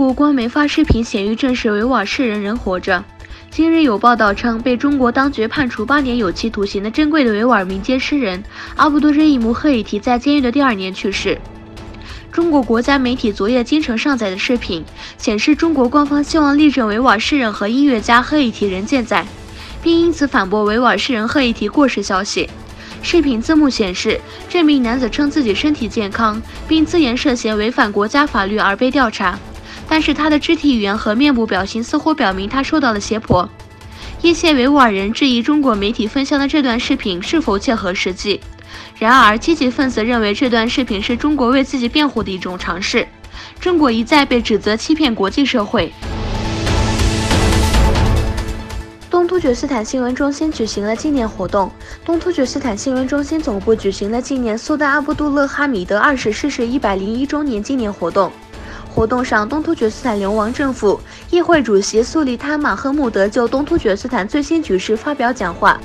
国官媒发视频显欲证实维吾尔士人仍活着。今日有报道称，被中国当局判处8年有期徒刑的珍贵的维吾尔民间诗人阿卜杜热伊姆·赫伊提在监狱的第2年去世。中国国家媒体昨夜京城上载的视频显示，中国官方希望力证维吾尔诗人和音乐家赫伊提仍健在，并因此反驳维吾尔诗人赫伊提过世消息。视频字幕显示，这名男子称自己身体健康，并自言涉嫌违反国家法律而被调查，但是他的肢体语言和面部表情似乎表明他受到了胁迫。一些维吾尔人质疑中国媒体分享的这段视频是否切合实际，然而积极分子认为这段视频是中国为自己辩护的一种尝试。中国一再被指责欺骗国际社会。东突厥斯坦新闻中心举行了纪念活动。东突厥斯坦新闻中心总部举行了纪念苏丹阿卜杜勒哈米德2世逝世101周年纪念活动。活动上，东突厥斯坦流亡政府议会主席苏利滩马赫穆德就东突厥斯坦最新局势发表讲话。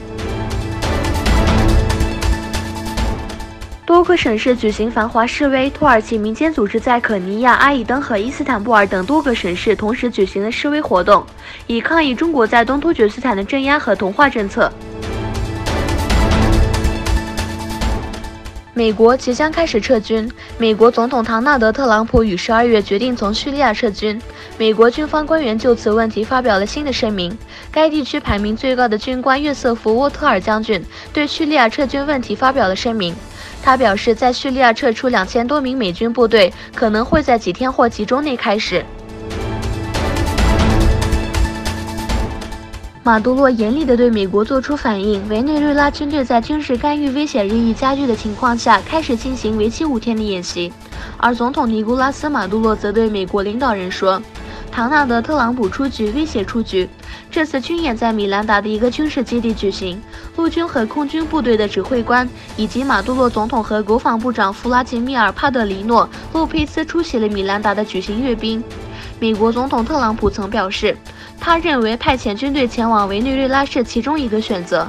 多个省市举行繁华示威，土耳其民间组织在可尼亚、阿伊登和伊斯坦布尔等多个省市同时举行了示威活动，以抗议中国在东突厥斯坦的镇压和同化政策。美国即将开始撤军。美国总统唐纳德·特朗普于12月决定从叙利亚撤军，美国军方官员就此问题发表了新的声明。该地区排名最高的军官约瑟夫·沃特尔将军对叙利亚撤军问题发表了声明。他表示，在叙利亚撤出2000多名美军部队可能会在几天或几周内开始。马杜罗严厉地对美国做出反应，委内瑞拉军队在军事干预威胁日益加剧的情况下，开始进行为期5天的演习。而总统尼古拉斯·马杜罗则对美国领导人说，唐纳德·特朗普出局，威胁出局。这次军演在米兰达的一个军事基地举行，陆军和空军部队的指挥官以及马杜罗总统和国防部长弗拉基米尔·帕德里诺·洛佩兹出席了米兰达的举行阅兵。美国总统特朗普曾表示，他认为派遣军队前往委内瑞拉是其中一个选择。